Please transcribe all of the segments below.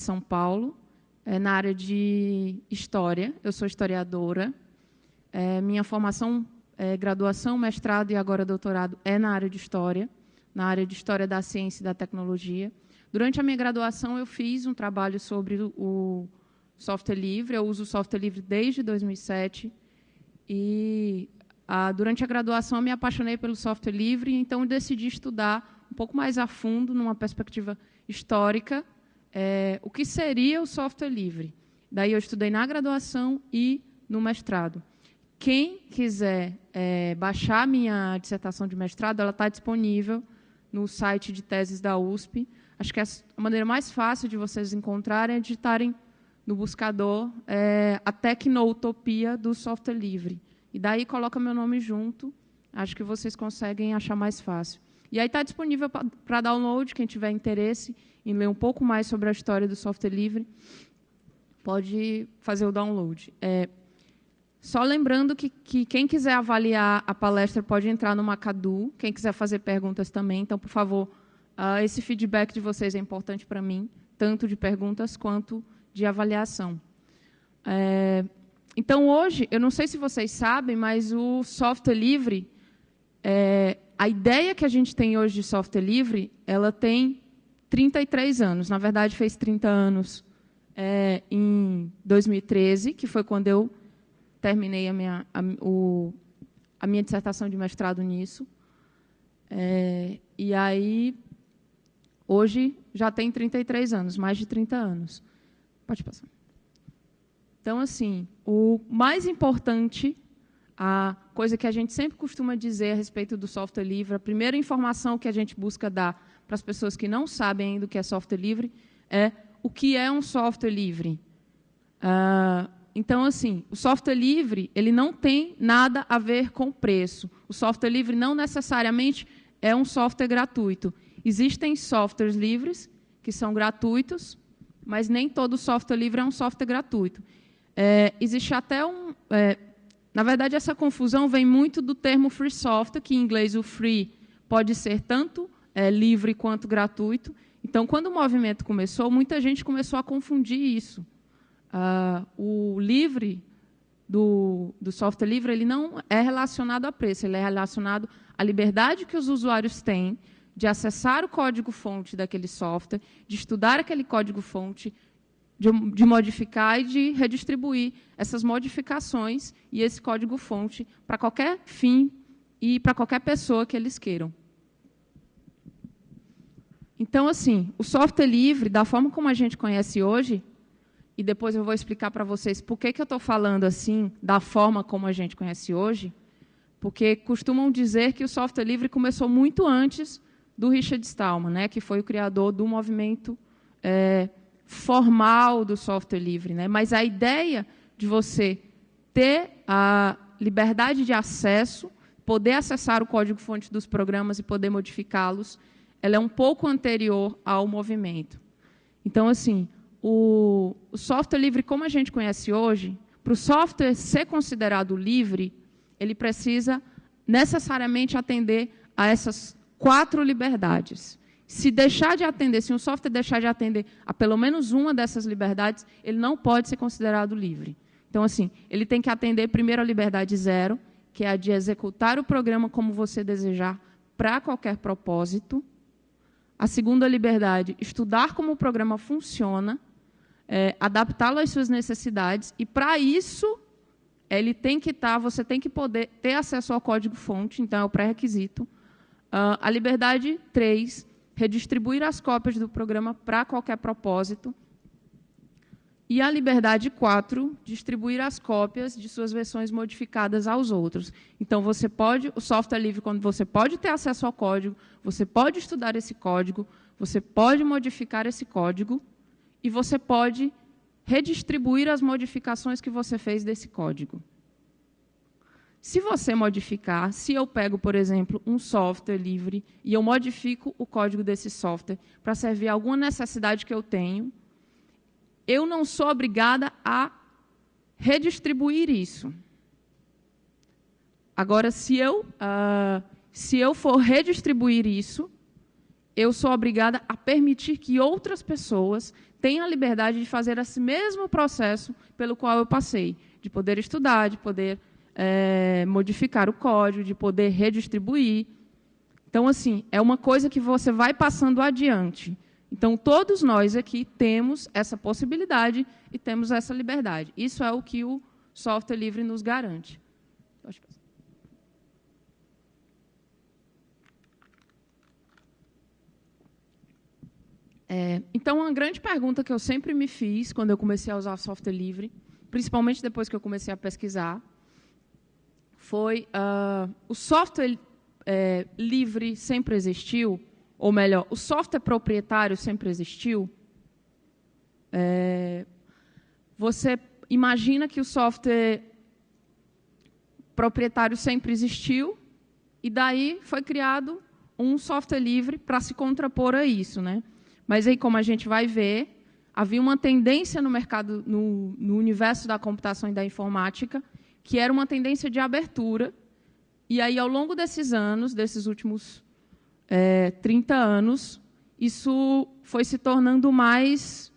São Paulo, na área de História. Eu sou historiadora. Minha formação, graduação, mestrado e agora doutorado é na área de História da Ciência e da Tecnologia. Durante a minha graduação, eu fiz um trabalho sobre o software livre. Eu uso o software livre desde 2007. E, durante a graduação, eu me apaixonei pelo software livre, então eu decidi estudar um pouco mais a fundo, numa perspectiva histórica, o que seria o software livre. Daí eu estudei na graduação e no mestrado. Quem quiser baixar minha dissertação de mestrado, ela está disponível no site de teses da USP. Acho que a maneira mais fácil de vocês encontrarem é digitarem no buscador a tecnoutopia do software livre. E daí coloca meu nome junto. Acho que vocês conseguem achar mais fácil. E aí está disponível para download, quem tiver interesse em ler um pouco mais sobre a história do software livre, pode fazer o download. Só lembrando que quem quiser avaliar a palestra pode entrar no Macadu, quem quiser fazer perguntas também. Então, por favor, esse feedback de vocês é importante para mim, tanto de perguntas quanto de avaliação. Então, hoje, eu não sei se vocês sabem, mas o software livre, a ideia que a gente tem hoje de software livre, ela tem 33 anos. Na verdade, fez 30 anos em 2013, que foi quando eu terminei a minha dissertação de mestrado nisso. E aí, hoje, já tem 33 anos, mais de 30 anos. Pode passar. Então, assim, o mais importante, a coisa que a gente sempre costuma dizer a respeito do software livre, a primeira informação que a gente busca dar para as pessoas que não sabem ainda o que é software livre, é o que é um software livre. Então, assim, o software livre ele não tem nada a ver com preço. O software livre não necessariamente é um software gratuito. Existem softwares livres que são gratuitos, mas nem todo software livre é um software gratuito. Existe até na verdade, essa confusão vem muito do termo free software, que em inglês o free pode ser tanto livre quanto gratuito. Então, quando o movimento começou, muita gente começou a confundir isso. O livre, do software livre, ele não é relacionado a preço, ele é relacionado à liberdade que os usuários têm de acessar o código-fonte daquele software, de estudar aquele código-fonte, de modificar e de redistribuir essas modificações e esse código-fonte para qualquer fim e para qualquer pessoa que eles queiram. Então, assim, o software livre, da forma como a gente conhece hoje, e depois eu vou explicar para vocês por que eu estou falando assim, da forma como a gente conhece hoje, porque costumam dizer que o software livre começou muito antes do Richard Stallman, né, que foi o criador do movimento formal do software livre, né? Mas a ideia de você ter a liberdade de acesso, poder acessar o código-fonte dos programas e poder modificá-los, ela é um pouco anterior ao movimento. Então, assim, o software livre, como a gente conhece hoje, para o software ser considerado livre, ele precisa necessariamente atender a essas 4 liberdades. Se um software deixar de atender a pelo menos uma dessas liberdades, ele não pode ser considerado livre. Então, assim, ele tem que atender primeiro a liberdade 0, que é a de executar o programa como você desejar para qualquer propósito. A segunda liberdade, estudar como o programa funciona, adaptá-lo às suas necessidades, e para isso ele tem que você tem que poder ter acesso ao código-fonte, então é o pré-requisito. A liberdade 3, redistribuir as cópias do programa para qualquer propósito. E a liberdade 4, distribuir as cópias de suas versões modificadas aos outros. Então, o software livre, quando você pode ter acesso ao código, você pode estudar esse código, você pode modificar esse código e você pode redistribuir as modificações que você fez desse código. Se você modificar, se eu pego, por exemplo, um software livre e eu modifico o código desse software para servir a alguma necessidade que eu tenho, eu não sou obrigada a redistribuir isso. Agora, se eu for redistribuir isso, eu sou obrigada a permitir que outras pessoas tenham a liberdade de fazer esse mesmo processo pelo qual eu passei, de poder estudar, de poder modificar o código, de poder redistribuir. Então, assim, é uma coisa que você vai passando adiante. Então, todos nós aqui temos essa possibilidade e temos essa liberdade. Isso é o que o software livre nos garante. Então, uma grande pergunta que eu sempre me fiz quando eu comecei a usar software livre, principalmente depois que eu comecei a pesquisar, foi o software livre sempre existiu? Ou melhor, o software proprietário sempre existiu? Você imagina que o software proprietário sempre existiu e daí foi criado um software livre para se contrapor a isso, né? Mas aí, como a gente vai ver, havia uma tendência no mercado, no universo da computação e da informática, que era uma tendência de abertura. E aí, ao longo desses anos, desses últimos 30 anos, isso foi se tornando mais...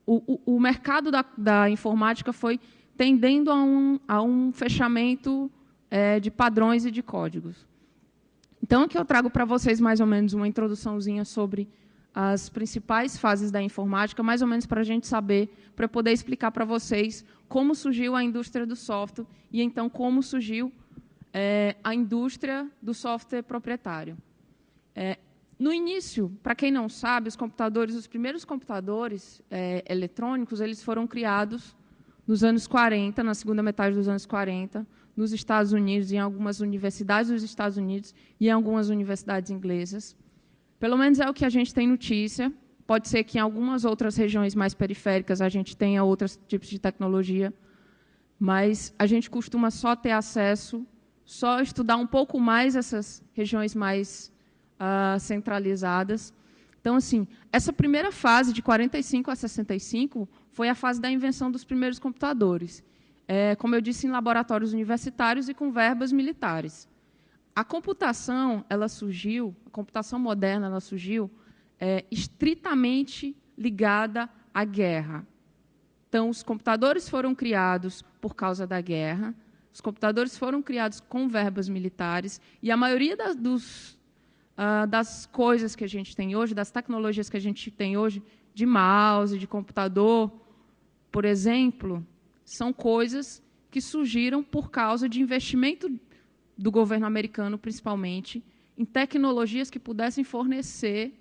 O mercado da informática foi tendendo a um fechamento de padrões e de códigos. Então, aqui eu trago para vocês mais ou menos uma introduçãozinha sobre as principais fases da informática, mais ou menos para a gente saber, para poder explicar para vocês como surgiu a indústria do software e, então, como surgiu a indústria do software proprietário. No início, para quem não sabe, os primeiros computadores eletrônicos, eles foram criados nos anos 40, na segunda metade dos anos 40, nos Estados Unidos, em algumas universidades dos Estados Unidos e em algumas universidades inglesas. Pelo menos é o que a gente tem notícia. Pode ser que em algumas outras regiões mais periféricas a gente tenha outros tipos de tecnologia, mas a gente costuma só ter acesso, só estudar um pouco mais essas regiões mais centralizadas. Então, assim, essa primeira fase, de 45 a 65, foi a fase da invenção dos primeiros computadores. Como eu disse, em laboratórios universitários e com verbas militares. A computação, a computação moderna, ela surgiu estritamente ligada à guerra. Então, os computadores foram criados por causa da guerra, os computadores foram criados com verbas militares, e a maioria das coisas que a gente tem hoje, das tecnologias que a gente tem hoje, de mouse, de computador, por exemplo, são coisas que surgiram por causa de investimento do governo americano, principalmente, em tecnologias que pudessem fornecer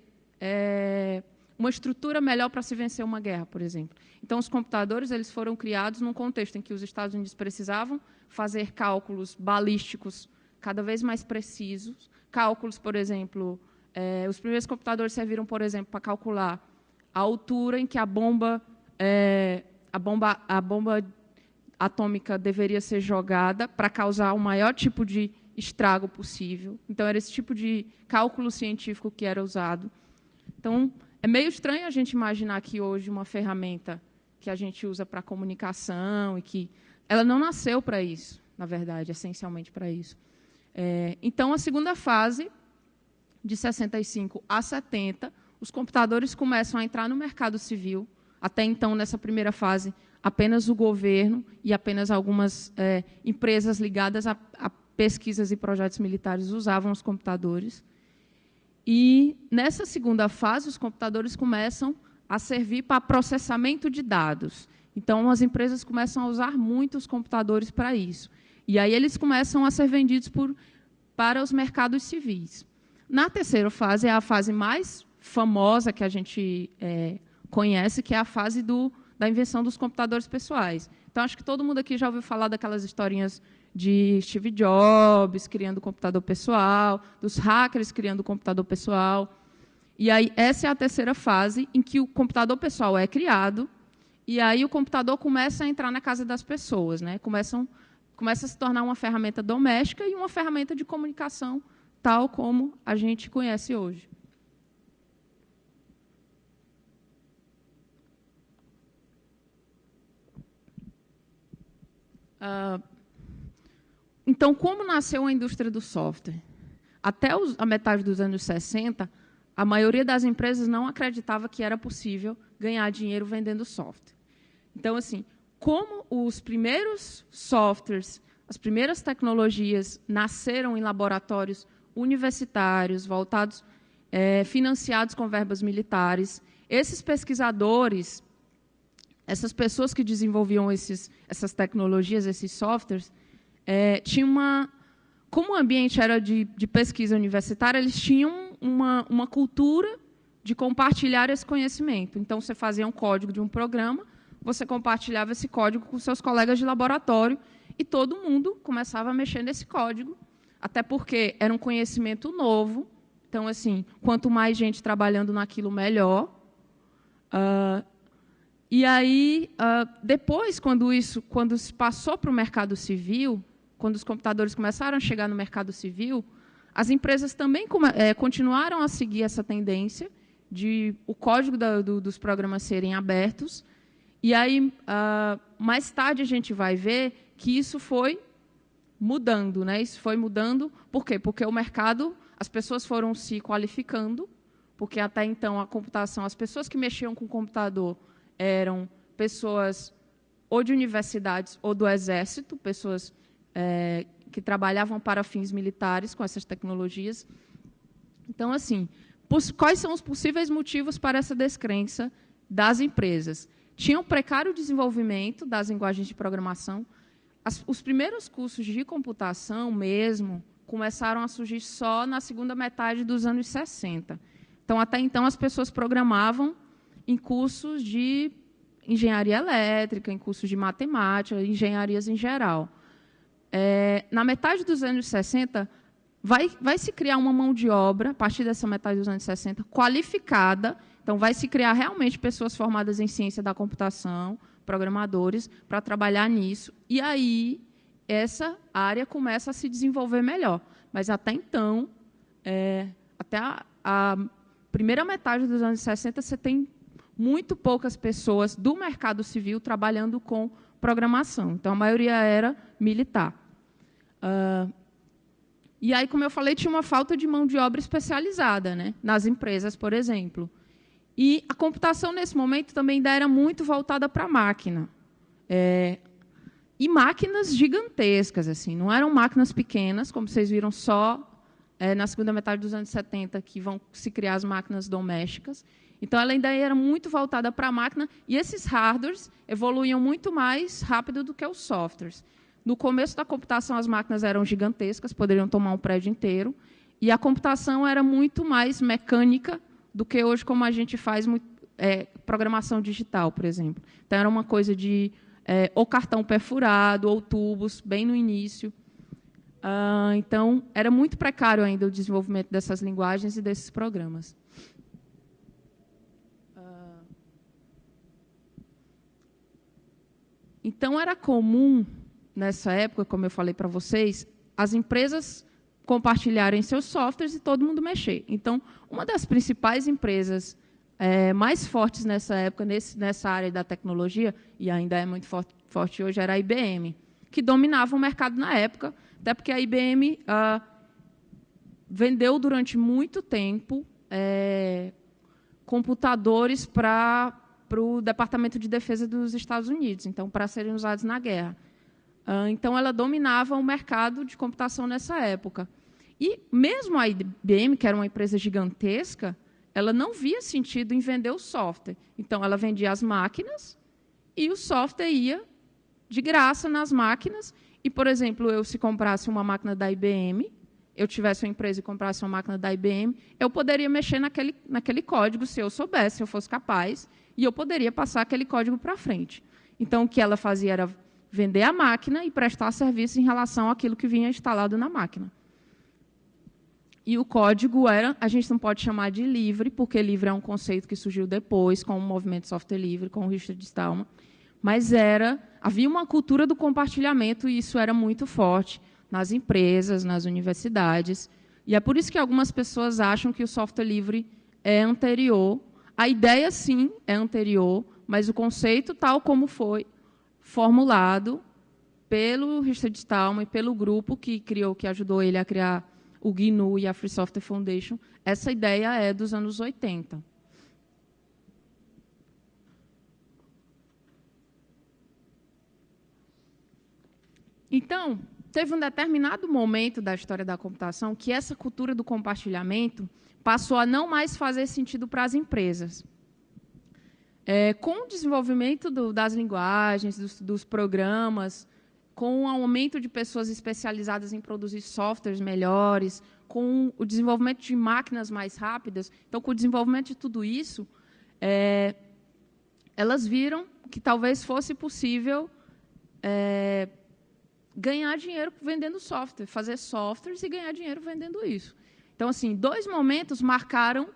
uma estrutura melhor para se vencer uma guerra, por exemplo. Então, os computadores eles foram criados num contexto em que os Estados Unidos precisavam fazer cálculos balísticos cada vez mais precisos. Cálculos, por exemplo, os primeiros computadores serviram, por exemplo, para calcular a altura em que a bomba atômica deveria ser jogada para causar o maior tipo de estrago possível. Então, era esse tipo de cálculo científico que era usado. Então, é meio estranho a gente imaginar que hoje uma ferramenta que a gente usa para comunicação e que ela não nasceu para isso, na verdade, essencialmente para isso. Então, a segunda fase, de 65 a 70, os computadores começam a entrar no mercado civil. Até então, nessa primeira fase, apenas o governo e apenas algumas empresas ligadas a pesquisas e projetos militares usavam os computadores. E, nessa segunda fase, os computadores começam a servir para processamento de dados. Então, as empresas começam a usar muito os computadores para isso. E aí eles começam a ser vendidos para os mercados civis. Na terceira fase, é a fase mais famosa que a gente conhece, que é a fase da invenção dos computadores pessoais. Então, acho que todo mundo aqui já ouviu falar daquelas historinhas de Steve Jobs criando o computador pessoal, dos hackers criando o computador pessoal. E aí, essa é a terceira fase em que o computador pessoal é criado, e aí o computador começa a entrar na casa das pessoas, né? Começa a se tornar uma ferramenta doméstica e uma ferramenta de comunicação, tal como a gente conhece hoje. Então, como nasceu a indústria do software? Até a metade dos anos 60, a maioria das empresas não acreditava que era possível ganhar dinheiro vendendo software. Então, assim, como os primeiros softwares, as primeiras tecnologias nasceram em laboratórios universitários, voltados, financiados com verbas militares, esses pesquisadores, essas pessoas que desenvolviam essas tecnologias, esses softwares, tinham como o ambiente era de pesquisa universitária, eles tinham uma cultura de compartilhar esse conhecimento. Então, você fazia um código de um programa, você compartilhava esse código com seus colegas de laboratório e todo mundo começava a mexer nesse código, até porque era um conhecimento novo. Então, assim, quanto mais gente trabalhando naquilo, melhor. E aí, depois, quando se passou para o mercado civil, quando os computadores começaram a chegar no mercado civil, as empresas também continuaram a seguir essa tendência de o código dos programas serem abertos. E aí, mais tarde, a gente vai ver que isso foi mudando, né? Isso foi mudando. Por quê? Porque o mercado, as pessoas foram se qualificando, porque até então a computação, as pessoas que mexiam com o computador eram pessoas ou de universidades ou do Exército, pessoas que trabalhavam para fins militares com essas tecnologias. Então, assim, quais são os possíveis motivos para essa descrença das empresas? Tinha um precário desenvolvimento das linguagens de programação. Os primeiros cursos de computação mesmo começaram a surgir só na segunda metade dos anos 60. Então, até então, as pessoas programavam em cursos de engenharia elétrica, em cursos de matemática, engenharias em geral. Na metade dos anos 60, vai se criar uma mão de obra, a partir dessa metade dos anos 60, qualificada. Então, vai se criar realmente pessoas formadas em ciência da computação, programadores, para trabalhar nisso. E aí, essa área começa a se desenvolver melhor. Mas, até então, até a primeira metade dos anos 60, você tem muito poucas pessoas do mercado civil trabalhando com programação. Então, a maioria era militar. E aí, como eu falei, tinha uma falta de mão de obra especializada, né, nas empresas, por exemplo. E a computação, nesse momento, também ainda era muito voltada para a máquina. E máquinas gigantescas, assim, não eram máquinas pequenas, como vocês viram só na segunda metade dos anos 70, que vão se criar as máquinas domésticas. Então, ela ainda era muito voltada para a máquina, e esses hardwares evoluíam muito mais rápido do que os softwares. No começo da computação, as máquinas eram gigantescas, poderiam tomar um prédio inteiro, e a computação era muito mais mecânica do que hoje, como a gente faz programação digital, por exemplo. Então, era uma coisa de ou cartão perfurado, ou tubos, bem no início. Então, era muito precário ainda o desenvolvimento dessas linguagens e desses programas. Então, era comum, nessa época, como eu falei para vocês, as empresas compartilharem seus softwares e todo mundo mexer. Então, uma das principais empresas mais fortes nessa época, nessa área da tecnologia, e ainda é muito forte hoje, era a IBM, que dominava o mercado na época, até porque a IBM vendeu durante muito tempo computadores para o Departamento de Defesa dos Estados Unidos, então, para serem usados na guerra. Então, ela dominava o mercado de computação nessa época. E, mesmo a IBM, que era uma empresa gigantesca, ela não via sentido em vender o software. Então, ela vendia as máquinas e o software ia de graça nas máquinas. E, por exemplo, se comprasse uma máquina da IBM, eu tivesse uma empresa e comprasse uma máquina da IBM, eu poderia mexer naquele código, se eu soubesse, se eu fosse capaz, e eu poderia passar aquele código para frente. Então, o que ela fazia era vender a máquina e prestar serviço em relação àquilo que vinha instalado na máquina. E o código a gente não pode chamar de livre, porque livre é um conceito que surgiu depois, com o movimento software livre, com o Richard Stallman, mas havia uma cultura do compartilhamento, e isso era muito forte nas empresas, nas universidades. E é por isso que algumas pessoas acham que o software livre é anterior. A ideia, sim, é anterior, mas o conceito, tal como foi formulado pelo Richard Stallman e pelo grupo que ajudou ele a criar o GNU e a Free Software Foundation, essa ideia é dos anos 80. Então, teve um determinado momento da história da computação que essa cultura do compartilhamento passou a não mais fazer sentido para as empresas. Com o desenvolvimento das linguagens, dos programas, com o aumento de pessoas especializadas em produzir softwares melhores, com o desenvolvimento de máquinas mais rápidas, então, com o desenvolvimento de tudo isso, elas viram que talvez fosse possível ganhar dinheiro vendendo software, fazer softwares e ganhar dinheiro vendendo isso. Então, assim, 2 momentos marcaram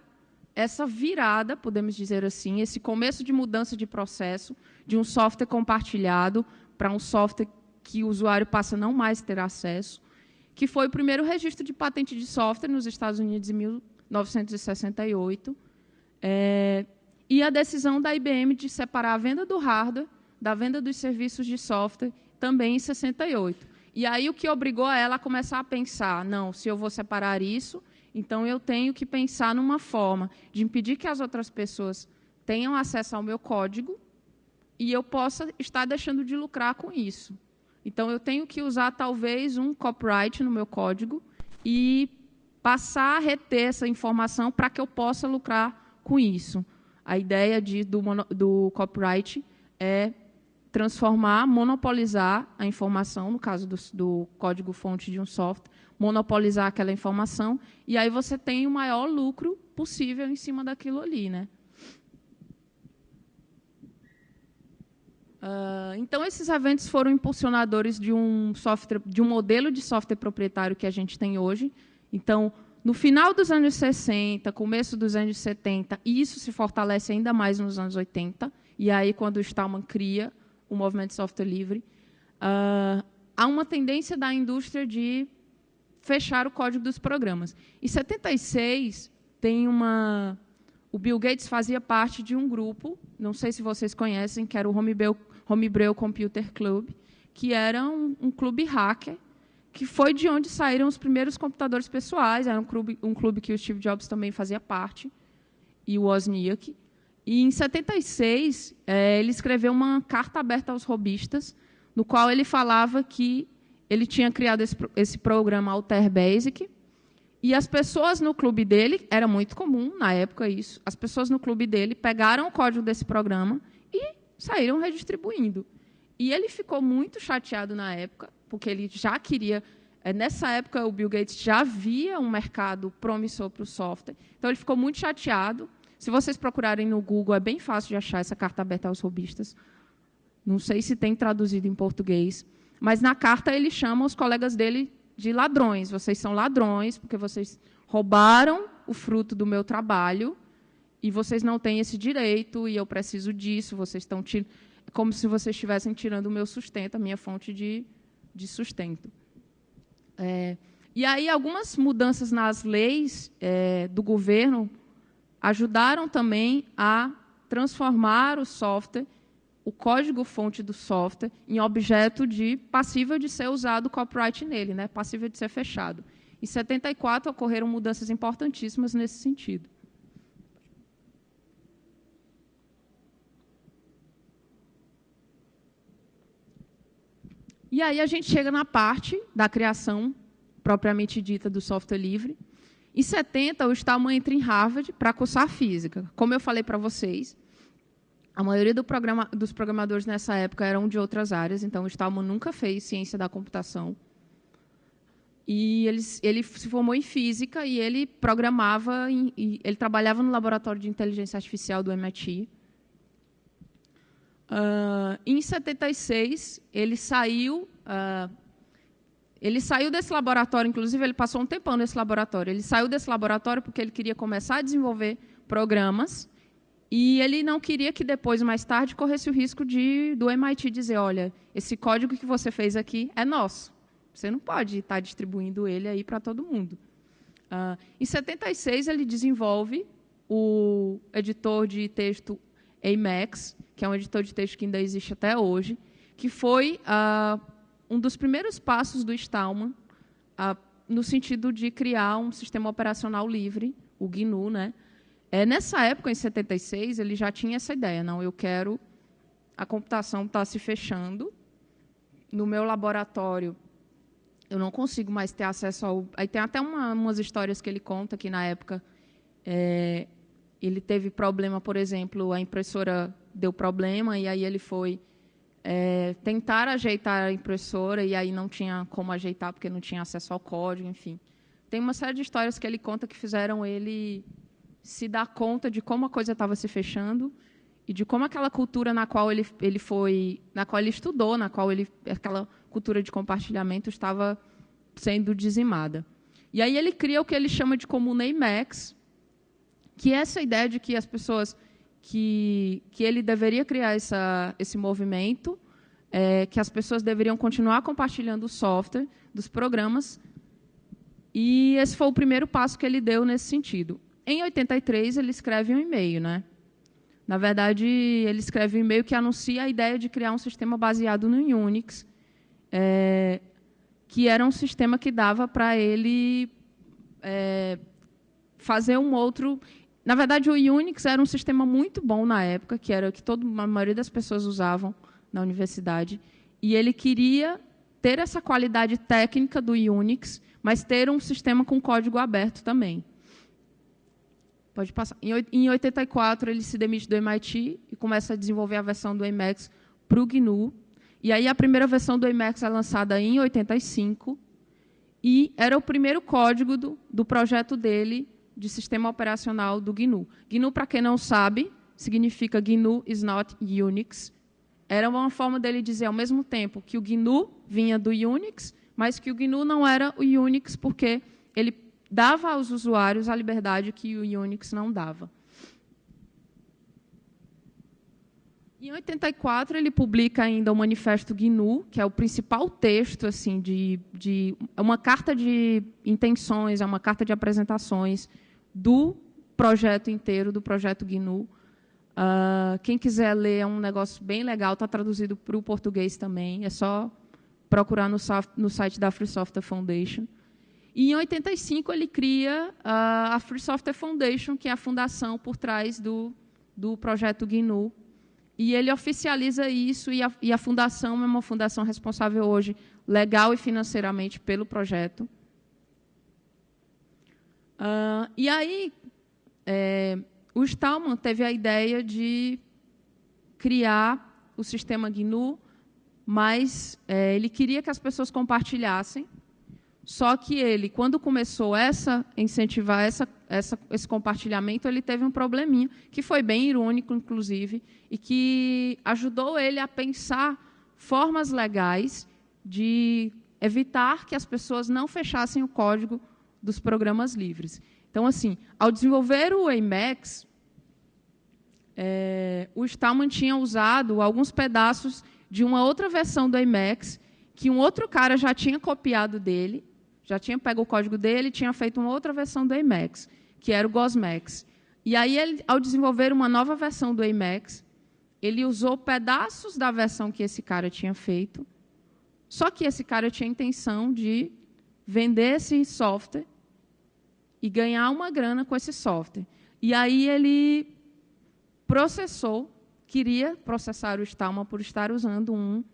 essa virada, podemos dizer assim, esse começo de mudança de processo, de um software compartilhado para um software que o usuário passa a não mais ter acesso, que foi o primeiro registro de patente de software nos Estados Unidos em 1968, e a decisão da IBM de separar a venda do hardware da venda dos serviços de software, também em 68. E aí o que obrigou ela a começar a pensar, não, se eu vou separar isso, então eu tenho que pensar numa forma de impedir que as outras pessoas tenham acesso ao meu código e eu possa estar deixando de lucrar com isso. Então, eu tenho que usar, talvez, um copyright no meu código e passar a reter essa informação para que eu possa lucrar com isso. A ideia do copyright é transformar, monopolizar a informação, no caso do código-fonte de um software, monopolizar aquela informação, e aí você tem o maior lucro possível em cima daquilo ali, né? Então, esses eventos foram impulsionadores de um modelo de software proprietário que a gente tem hoje. Então, no final dos anos 60, começo dos anos 70, e isso se fortalece ainda mais nos anos 80, e aí, quando o Stallman cria o movimento de software livre, há uma tendência da indústria de fechar o código dos programas. Em 76, o Bill Gates fazia parte de um grupo, não sei se vocês conhecem, que era o Homebrew Computer Club, que era um clube hacker, que foi de onde saíram os primeiros computadores pessoais, era um clube que o Steve Jobs também fazia parte, e o Wozniak. E, em 76, ele escreveu uma carta aberta aos robistas, no qual ele falava que ele tinha criado esse programa Altair Basic, e as pessoas no clube dele, era muito comum na época isso, as pessoas no clube dele pegaram o código desse programa e saíram redistribuindo. E ele ficou muito chateado na época, porque ele já queria... Nessa época, o Bill Gates já via um mercado promissor para o software, então ele ficou muito chateado. Se vocês procurarem no Google, é bem fácil de achar essa carta aberta aos robistas. Não sei se tem traduzido em português, mas na carta ele chama os colegas dele de ladrões. Vocês são ladrões, porque vocês roubaram o fruto do meu trabalho e vocês não têm esse direito, e eu preciso disso. Vocês estão como se vocês estivessem tirando o meu sustento, a minha fonte de sustento. E aí, algumas mudanças nas leis do governo ajudaram também a transformar o software, o código-fonte do software, em objeto passível de ser usado copyright nele, né? Passível de ser fechado. Em 74, ocorreram mudanças importantíssimas nesse sentido. E aí a gente chega na parte da criação propriamente dita do software livre. Em 70, o Stallman entra em Harvard para cursar física. Como eu falei para vocês, a maioria dos programadores nessa época eram de outras áreas, então o Stallman nunca fez ciência da computação. E ele se formou em física e ele programava, ele trabalhava no laboratório de inteligência artificial do MIT. Em 76, ele saiu desse laboratório, inclusive ele passou um tempão nesse laboratório. Ele saiu desse laboratório porque ele queria começar a desenvolver programas e ele não queria que depois, mais tarde, corresse o risco do MIT dizer, olha, esse código que você fez aqui é nosso. Você não pode estar distribuindo ele aí para todo mundo. Em 76, ele desenvolve o editor de texto Emacs, que é um editor de texto que ainda existe até hoje, que foi um dos primeiros passos do Stallman no sentido de criar um sistema operacional livre, o GNU, né? Nessa época, em 76, ele já tinha essa ideia. Não, eu quero... A computação está se fechando. No meu laboratório, eu não consigo mais ter acesso ao... Aí tem até umas histórias que ele conta que, na época, ele teve problema, por exemplo, a impressora deu problema, e aí ele foi tentar ajeitar a impressora, e aí não tinha como ajeitar, porque não tinha acesso ao código, enfim. Tem uma série de histórias que ele conta que fizeram ele se dar conta de como a coisa estava se fechando e de como aquela cultura na qual ele estudou, aquela cultura de compartilhamento estava sendo dizimada. E aí ele cria o que ele chama de Comuna Emacs, que é essa ideia de que as pessoas que ele deveria criar esse movimento, que as pessoas deveriam continuar compartilhando o software dos programas, e esse foi o primeiro passo que ele deu nesse sentido. Em 83, ele escreve um e-mail, né? Na verdade, ele escreve um e-mail que anuncia a ideia de criar um sistema baseado no Unix, que era um sistema que dava para ele fazer um outro... Na verdade, o Unix era um sistema muito bom na época, que era o que a maioria das pessoas usavam na universidade, e ele queria ter essa qualidade técnica do Unix, mas ter um sistema com código aberto também. Pode passar. Em 84, ele se demite do MIT e começa a desenvolver a versão do Emacs para o GNU. E aí a primeira versão do Emacs é lançada em 85, e era o primeiro código do projeto dele de sistema operacional do GNU. GNU, para quem não sabe, significa GNU is not Unix. Era uma forma dele dizer, ao mesmo tempo, que o GNU vinha do Unix, mas que o GNU não era o Unix, porque ele dava aos usuários a liberdade que o Unix não dava. Em 84, ele publica ainda o Manifesto GNU, que é o principal texto assim, é uma carta de intenções, é uma carta de apresentações do projeto inteiro, do projeto GNU. Quem quiser ler, é um negócio bem legal, está traduzido para o português também, é só procurar no site da Free Software Foundation. E, em 85, ele cria a Free Software Foundation, que é a fundação por trás do projeto GNU. E ele oficializa isso, e a fundação é uma fundação responsável hoje, legal e financeiramente, pelo projeto. E aí, o Stallman teve a ideia de criar o sistema GNU, mas ele queria que as pessoas compartilhassem. Só que ele, quando começou a incentivar esse compartilhamento, ele teve um probleminha, que foi bem irônico, inclusive, e que ajudou ele a pensar formas legais de evitar que as pessoas não fechassem o código dos programas livres. Então, assim, ao desenvolver o Emacs, o Stallman tinha usado alguns pedaços de uma outra versão do Emacs, que um outro cara já tinha copiado dele, já tinha pego o código dele e tinha feito uma outra versão do Emacs, que era o Gosmax. E aí, ao desenvolver uma nova versão do Emacs, ele usou pedaços da versão que esse cara tinha feito, só que esse cara tinha a intenção de vender esse software e ganhar uma grana com esse software. E aí ele queria processar o Stallman por estar usando um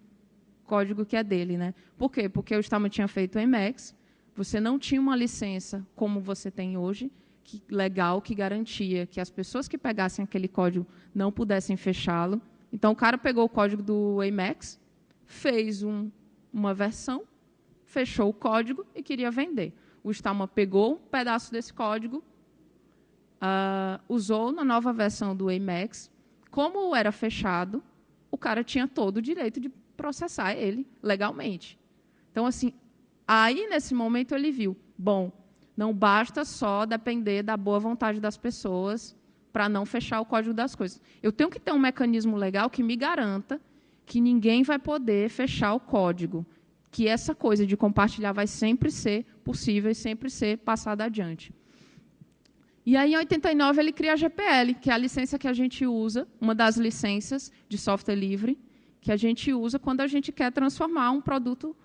código que é dele, né? Por quê? Porque o Stallman tinha feito o Emacs, você não tinha uma licença como você tem hoje, legal, que garantia que as pessoas que pegassem aquele código não pudessem fechá-lo. Então, o cara pegou o código do Emacs, fez uma versão, fechou o código e queria vender. O Stallman pegou um pedaço desse código, usou na nova versão do Emacs. Como era fechado, o cara tinha todo o direito de processar ele legalmente. Então, assim, aí, nesse momento, ele viu, bom, não basta só depender da boa vontade das pessoas para não fechar o código das coisas. Eu tenho que ter um mecanismo legal que me garanta que ninguém vai poder fechar o código, que essa coisa de compartilhar vai sempre ser possível e sempre ser passada adiante. E aí, em 89, ele cria a GPL, que é a licença que a gente usa, uma das licenças de software livre, que a gente usa quando a gente quer transformar um produto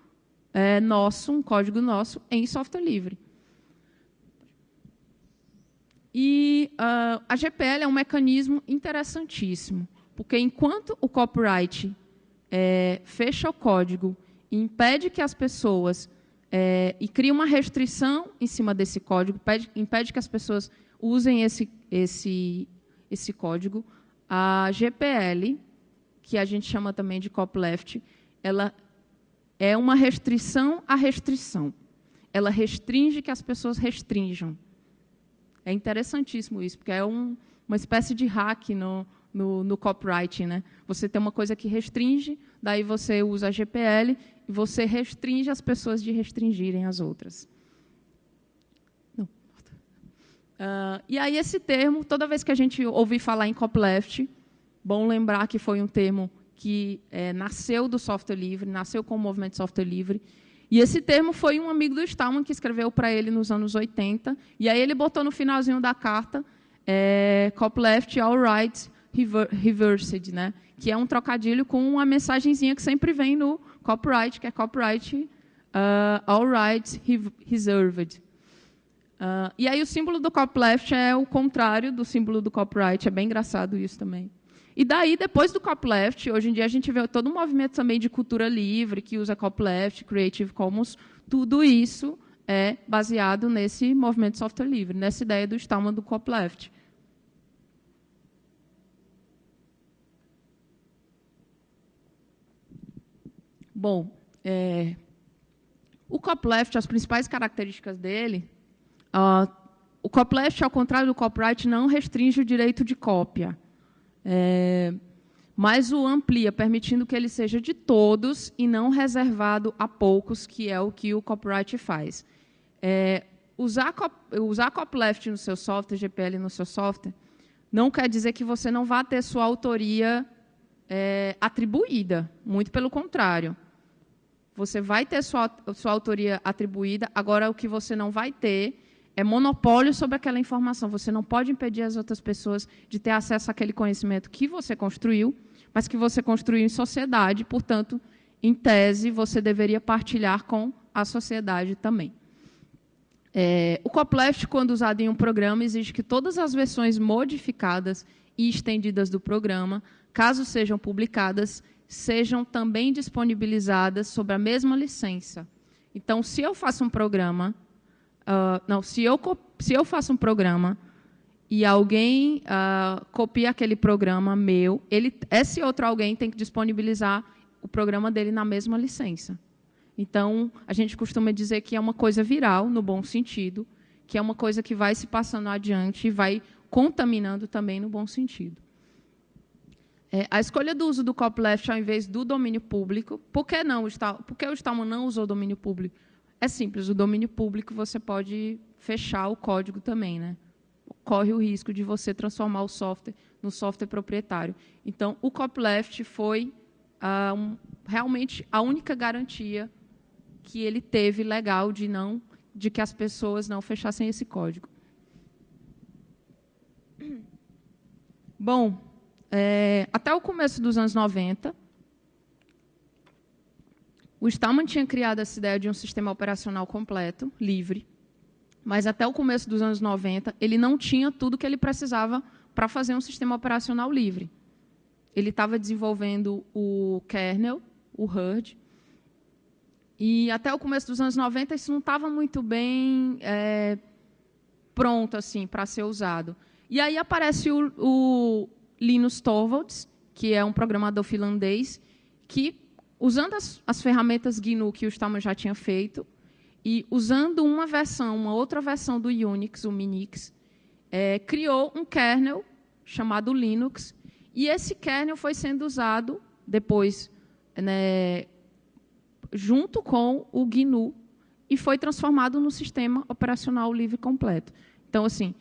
nosso, um código nosso, em software livre. E a GPL é um mecanismo interessantíssimo, porque enquanto o copyright fecha o código e impede que as pessoas e cria uma restrição em cima desse código, impede que as pessoas usem esse código, a GPL, que a gente chama também de copyleft, ela é uma restrição à restrição. Ela restringe que as pessoas restringam. É interessantíssimo isso, porque é uma espécie de hack no copyright, né? Você tem uma coisa que restringe, daí você usa a GPL e você restringe as pessoas de restringirem as outras. Não. E aí esse termo, toda vez que a gente ouvir falar em copyleft, bom lembrar que foi um termo que nasceu do software livre, nasceu com o movimento de software livre. E esse termo foi um amigo do Stallman que escreveu para ele nos anos 80, e aí ele botou no finalzinho da carta copyleft all rights reversed, né? Que é um trocadilho com uma mensagenzinha que sempre vem no copyright, que é copyright all rights reserved. E aí o símbolo do copyleft é o contrário do símbolo do copyright, é bem engraçado isso também. E daí, depois do copyleft, hoje em dia a gente vê todo um movimento também de cultura livre, que usa copyleft, Creative Commons, tudo isso é baseado nesse movimento de software livre, nessa ideia do Stallman do copyleft. Bom, o copyleft, as principais características dele, o copyleft, ao contrário do copyright, não restringe o direito de cópia. Mas o amplia, permitindo que ele seja de todos e não reservado a poucos, que é o que o copyright faz. Usar copyleft no seu software, GPL no seu software, não quer dizer que você não vá ter sua autoria atribuída, muito pelo contrário. Você vai ter sua autoria atribuída, agora o que você não vai ter é monopólio sobre aquela informação. Você não pode impedir as outras pessoas de ter acesso àquele conhecimento que você construiu, mas que você construiu em sociedade, portanto, em tese, você deveria partilhar com a sociedade também. O copyleft, quando usado em um programa, exige que todas as versões modificadas e estendidas do programa, caso sejam publicadas, sejam também disponibilizadas sob a mesma licença. Então, se eu faço um programa... se eu faço um programa e alguém copia aquele programa meu, esse outro alguém tem que disponibilizar o programa dele na mesma licença. Então, a gente costuma dizer que é uma coisa viral, no bom sentido, que é uma coisa que vai se passando adiante e vai contaminando também no bom sentido. A escolha do uso do copyleft ao invés do domínio público, por que o Stallman não usou o domínio público? É simples, o domínio público você pode fechar o código também, né? Corre o risco de você transformar o software no software proprietário. Então, o copyleft foi realmente a única garantia que ele teve legal de que as pessoas não fechassem esse código. Bom, até o começo dos anos 90, o Stallman tinha criado essa ideia de um sistema operacional completo, livre, mas até o começo dos anos 90, ele não tinha tudo o que ele precisava para fazer um sistema operacional livre. Ele estava desenvolvendo o kernel, o HUD, e até o começo dos anos 90 isso não estava muito bem pronto assim, para ser usado. E aí aparece o Linus Torvalds, que é um programador finlandês, que, usando as ferramentas GNU que o Stallman já tinha feito, e usando uma outra versão do Unix, o Minix, criou um kernel chamado Linux, e esse kernel foi sendo usado depois, né, junto com o GNU, e foi transformado num sistema operacional livre completo. Então, assim,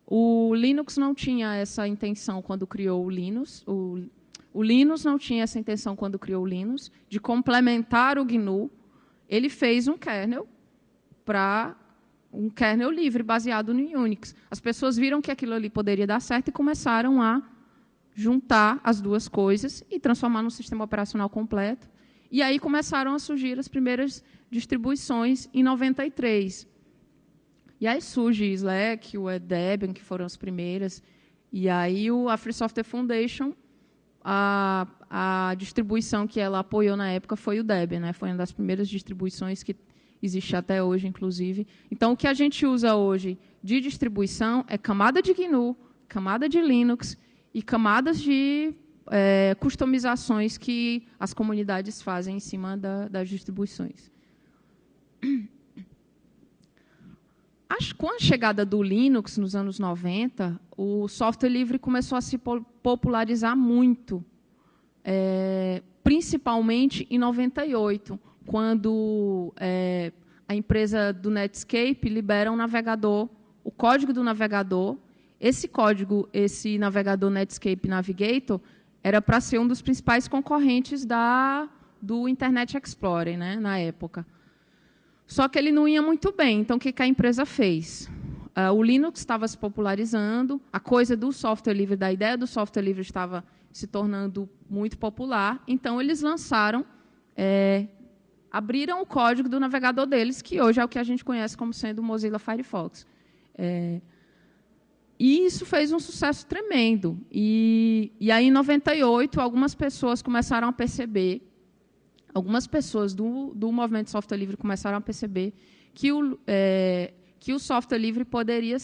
o Linux não tinha essa intenção quando criou o Linux, o Linux não tinha essa intenção quando criou o Linux, de complementar o GNU. Ele fez um kernel livre, baseado no Unix. As pessoas viram que aquilo ali poderia dar certo e começaram a juntar as duas coisas e transformar num sistema operacional completo. E aí começaram a surgir as primeiras distribuições em 93. E aí surge o Slack, o Debian, que foram as primeiras. E aí a Free Software Foundation, a distribuição que ela apoiou na época foi o Debian, né? Foi uma das primeiras distribuições que existe até hoje, inclusive. Então, o que a gente usa hoje de distribuição é camada de GNU, camada de Linux e camadas de customizações que as comunidades fazem em cima das distribuições. Com a chegada do Linux, nos anos 90, o software livre começou a se popularizar muito, principalmente em 98, quando a empresa do Netscape libera um navegador, o código do navegador. Esse código, esse navegador Netscape Navigator, era para ser um dos principais concorrentes do Internet Explorer, né, na época. Só que ele não ia muito bem. Então, o que a empresa fez? O Linux estava se popularizando, a coisa do software livre, da ideia do software livre estava se tornando muito popular. Então, eles lançaram, abriram o código do navegador deles, que hoje é o que a gente conhece como sendo o Mozilla Firefox. E isso fez um sucesso tremendo. E aí, em 98, algumas pessoas começaram a perceber, algumas pessoas do movimento de software livre começaram a perceber que o software livre poderia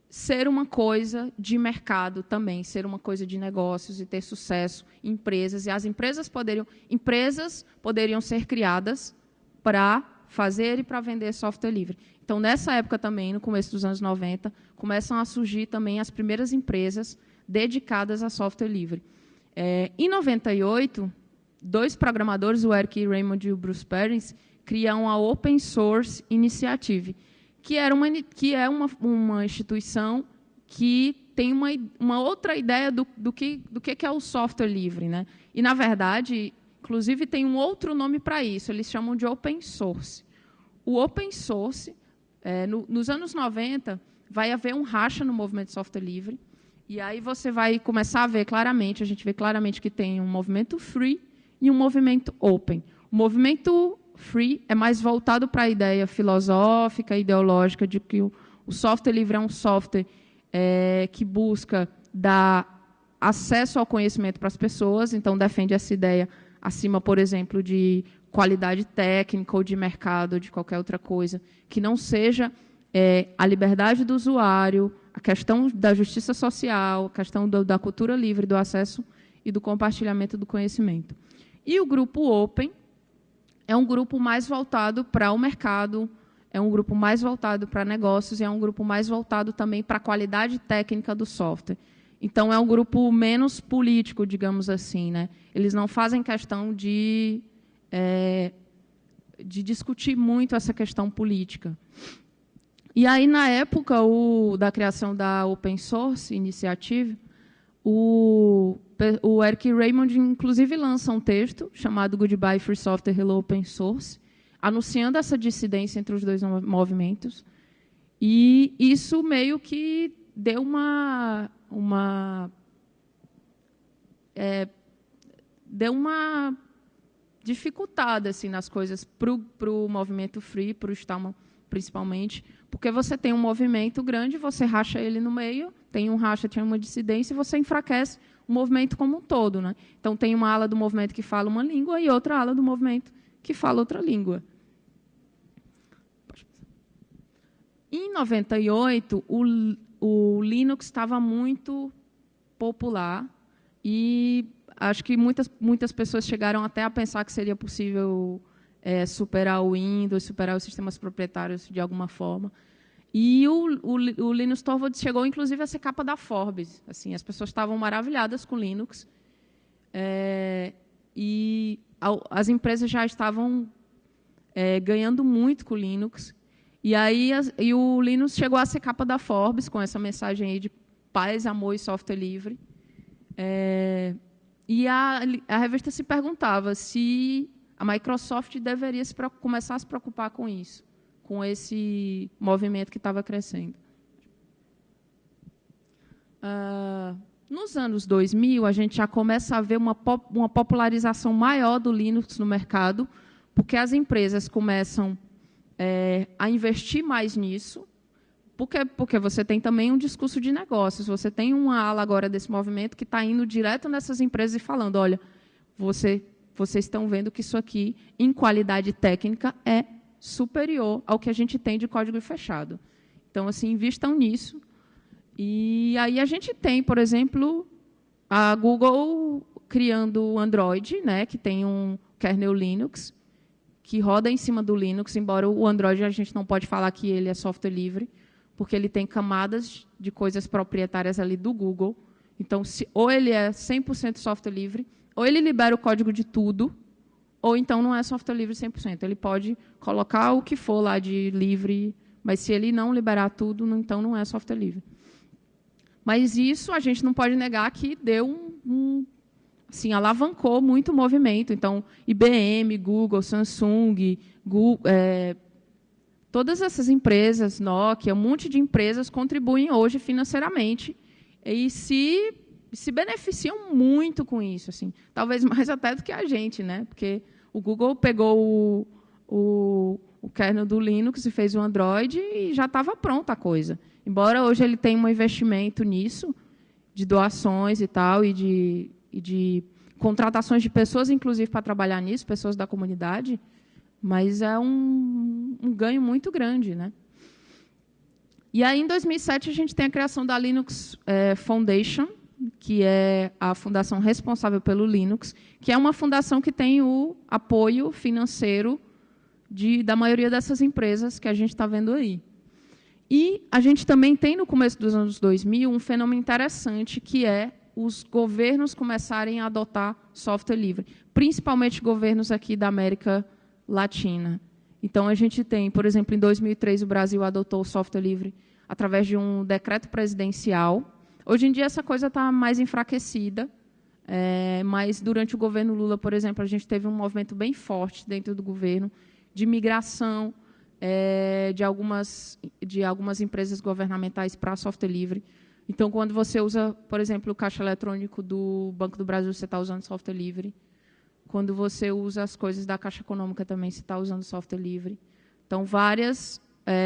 ser uma coisa de mercado também, ser uma coisa de negócios e ter sucesso em empresas. E as empresas poderiam ser criadas para fazer e para vender software livre. Então, nessa época também, no começo dos anos 90, começam a surgir também as primeiras empresas dedicadas a software livre. Em 98, dois programadores, o Eric Raymond e o Bruce Perens, criam a Open Source Initiative, que é uma instituição que tem uma outra ideia do que é o software livre, né? E, na verdade, inclusive, tem um outro nome para isso, eles chamam de Open Source. O Open Source, nos anos 90, vai haver um racha no movimento de software livre, e aí você vai começar a ver claramente, a gente vê claramente que tem um movimento free e um movimento open. O movimento free é mais voltado para a ideia filosófica, ideológica, de que o software livre é um software que busca dar acesso ao conhecimento para as pessoas, então defende essa ideia acima, por exemplo, de qualidade técnica ou de mercado ou de qualquer outra coisa, que não seja a liberdade do usuário, a questão da justiça social, a questão da cultura livre, do acesso e do compartilhamento do conhecimento. E o grupo Open é um grupo mais voltado para o mercado, é um grupo mais voltado para negócios e é um grupo mais voltado também para a qualidade técnica do software. Então, é um grupo menos político, digamos assim, né? Eles não fazem questão de discutir muito essa questão política. E aí, na época da criação da Open Source Initiative, o Eric Raymond, inclusive, lança um texto chamado Goodbye Free Software, Hello Open Source, anunciando essa dissidência entre os dois movimentos. E isso meio que deu uma dificultada assim, nas coisas para o movimento free, para o Stallman, principalmente, porque você tem um movimento grande, você racha ele no meio, tem um racha, tem uma dissidência, e você enfraquece o movimento como um todo, né? Então, tem uma ala do movimento que fala uma língua e outra ala do movimento que fala outra língua. Em 98, o Linux estava muito popular e acho que muitas pessoas chegaram até a pensar que seria possível superar o Windows, superar os sistemas proprietários de alguma forma. E o Linus Torvalds chegou, inclusive, a ser capa da Forbes. Assim, as pessoas estavam maravilhadas com Linux. E as empresas já estavam ganhando muito com o Linux. E o Linus chegou a ser capa da Forbes, com essa mensagem aí de paz, amor e software livre. E a revista se perguntava se a Microsoft deveria começar a se preocupar com isso, com esse movimento que estava crescendo. Nos anos 2000, a gente já começa a ver uma popularização maior do Linux no mercado, porque as empresas começam a investir mais nisso, porque você tem também um discurso de negócios. Você tem uma ala agora desse movimento que está indo direto nessas empresas e falando, olha, vocês estão vendo que isso aqui, em qualidade técnica, é superior ao que a gente tem de código fechado. Então, assim, invistam nisso. E aí a gente tem, por exemplo, a Google criando o Android, né, que tem um kernel Linux, que roda em cima do Linux, embora o Android a gente não pode falar que ele é software livre, porque ele tem camadas de coisas proprietárias ali do Google. Então, ou ele é 100% software livre, ou ele libera o código de tudo, ou então não é software livre 100%. Ele pode colocar o que for lá de livre, mas se ele não liberar tudo, então não é software livre. Mas isso a gente não pode negar que deu assim, alavancou muito o movimento. Então, IBM, Google, Samsung, todas essas empresas, Nokia, um monte de empresas contribuem hoje financeiramente e se beneficiam muito com isso, assim, talvez mais até do que a gente, né? Porque o Google pegou o kernel do Linux e fez o Android e já estava pronta a coisa. Embora hoje ele tenha um investimento nisso, de doações e tal, e de contratações de pessoas, inclusive, para trabalhar nisso, pessoas da comunidade, mas é um ganho muito grande, né? E aí, em 2007, a gente tem a criação da Linux Foundation, que é a fundação responsável pelo Linux, que é uma fundação que tem o apoio financeiro da maioria dessas empresas que a gente está vendo aí. E a gente também tem, no começo dos anos 2000, um fenômeno interessante, que é os governos começarem a adotar software livre, principalmente governos aqui da América Latina. Então, a gente tem, por exemplo, em 2003, o Brasil adotou o software livre através de um decreto presidencial. Hoje em dia, essa coisa está mais enfraquecida, mas durante o governo Lula, por exemplo, a gente teve um movimento bem forte dentro do governo de migração de algumas empresas governamentais para software livre. Então, quando você usa, por exemplo, o caixa eletrônico do Banco do Brasil, você está usando software livre. Quando você usa as coisas da Caixa Econômica também, você está usando software livre. Então, várias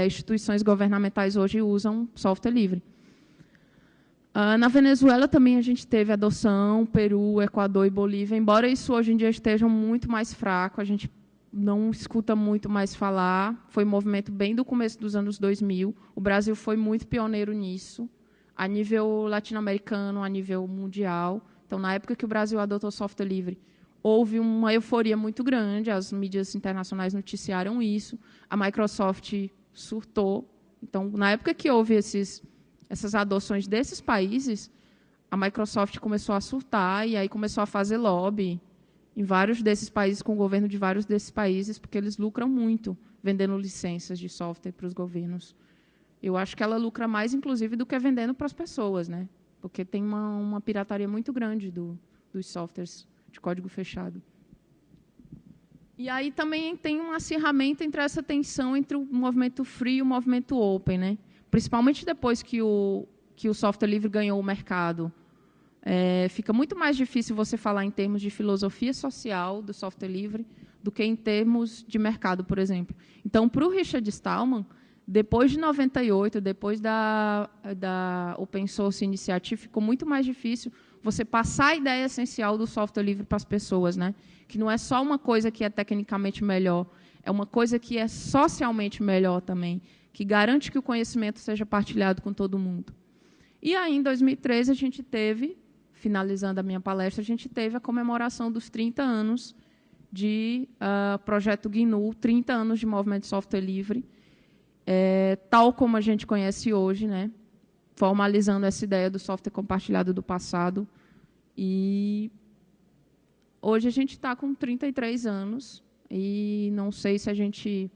instituições governamentais hoje usam software livre. Na Venezuela também a gente teve adoção, Peru, Equador e Bolívia, embora isso hoje em dia esteja muito mais fraco, a gente não escuta muito mais falar, foi um movimento bem do começo dos anos 2000, o Brasil foi muito pioneiro nisso, a nível latino-americano, a nível mundial. Então, na época que o Brasil adotou software livre, houve uma euforia muito grande, as mídias internacionais noticiaram isso, a Microsoft surtou. Então, na época que houve essas adoções desses países, a Microsoft começou a surtar e aí começou a fazer lobby em vários desses países, com o governo de vários desses países, porque eles lucram muito vendendo licenças de software para os governos. Eu acho que ela lucra mais, inclusive, do que vendendo para as pessoas, né? Porque tem uma pirataria muito grande dos softwares de código fechado. E aí também tem um acirramento entre essa tensão entre o movimento free e o movimento open, né? Principalmente depois que o software livre ganhou o mercado. Fica muito mais difícil você falar em termos de filosofia social do software livre do que em termos de mercado, por exemplo. Então, para o Richard Stallman, depois de 98, depois da Open Source Initiative, ficou muito mais difícil você passar a ideia essencial do software livre para as pessoas, né? Que não é só uma coisa que é tecnicamente melhor, é uma coisa que é socialmente melhor também, que garante que o conhecimento seja partilhado com todo mundo. E aí, em 2013, a gente teve, finalizando a minha palestra, a gente teve a comemoração dos 30 anos de Projeto GNU, 30 anos de movimento de software livre, tal como a gente conhece hoje, né? Formalizando essa ideia do software compartilhado do passado. E hoje a gente está com 33 anos e não sei se a gente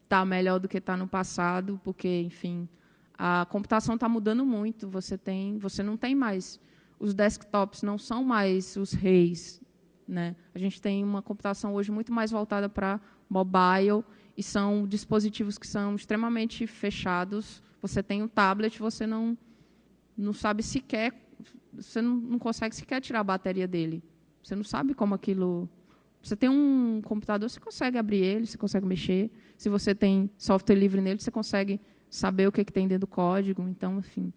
está melhor do que está no passado, porque, enfim, a computação está mudando muito. Você não tem mais... Os desktops não são mais os reis, né? A gente tem uma computação hoje muito mais voltada para mobile e são dispositivos que são extremamente fechados. Você tem um tablet, você não sabe sequer você não consegue sequer tirar a bateria dele. Você não sabe como aquilo... Você tem um computador, você consegue abrir ele, você consegue mexer. Se você tem software livre nele, você consegue saber o que tem dentro do código. Então, enfim,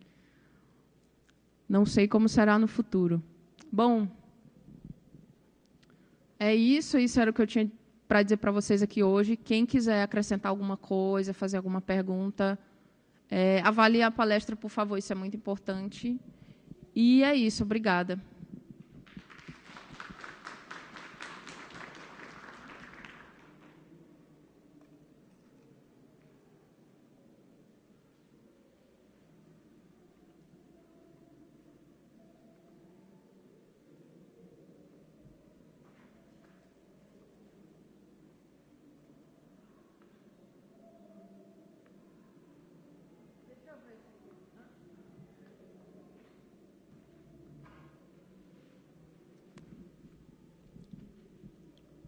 não sei como será no futuro. Bom, é isso. Isso era o que eu tinha para dizer para vocês aqui hoje. Quem quiser acrescentar alguma coisa, fazer alguma pergunta, avalie a palestra, por favor. Isso é muito importante. E é isso. Obrigada.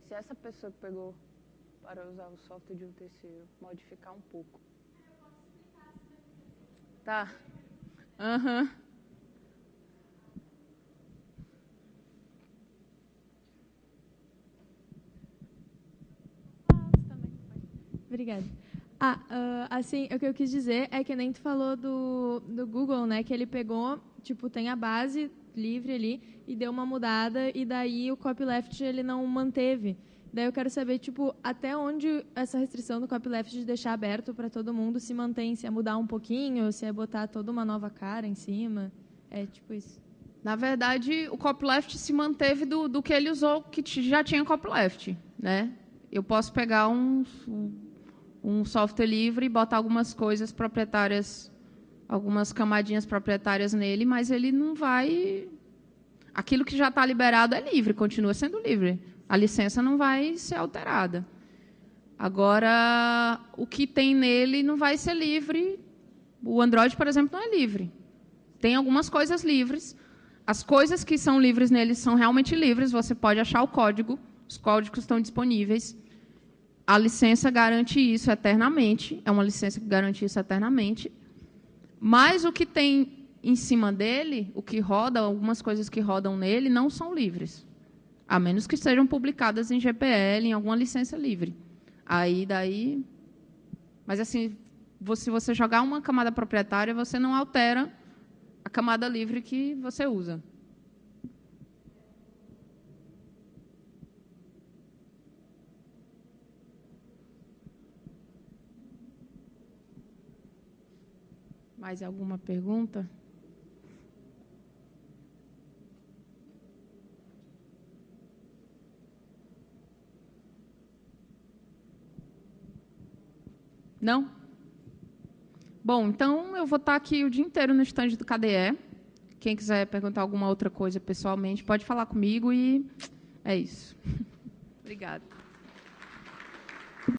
Se essa pessoa que pegou para usar o software de um terceiro modificar um pouco. Tá. Aham. Obrigada. Assim, o que eu quis dizer é que nem tu falou do Google, né? Que ele pegou, tipo, tem a base livre ali e deu uma mudada e daí o copyleft ele não manteve. Daí eu quero saber, tipo, até onde essa restrição do copyleft de deixar aberto para todo mundo se mantém, se é mudar um pouquinho, se é botar toda uma nova cara em cima. É tipo isso. Na verdade, o copyleft se manteve do que ele usou, que já tinha copyleft, né? Eu posso pegar um software livre e botar algumas coisas proprietárias, algumas camadinhas proprietárias nele, mas ele não vai... Aquilo que já está liberado é livre, continua sendo livre. A licença não vai ser alterada. Agora, o que tem nele não vai ser livre. O Android, por exemplo, não é livre. Tem algumas coisas livres. As coisas que são livres nele são realmente livres. Você pode achar o código. Os códigos estão disponíveis. A licença garante isso eternamente. É uma licença que garante isso eternamente. Mas o que tem em cima dele, o que roda, algumas coisas que rodam nele, não são livres. A menos que sejam publicadas em GPL, em alguma licença livre. Aí, daí... Mas, assim, se você jogar uma camada proprietária, você não altera a camada livre que você usa. Mais alguma pergunta? Não? Bom, então eu vou estar aqui o dia inteiro no stand do KDE. Quem quiser perguntar alguma outra coisa pessoalmente, pode falar comigo e é isso. Obrigada.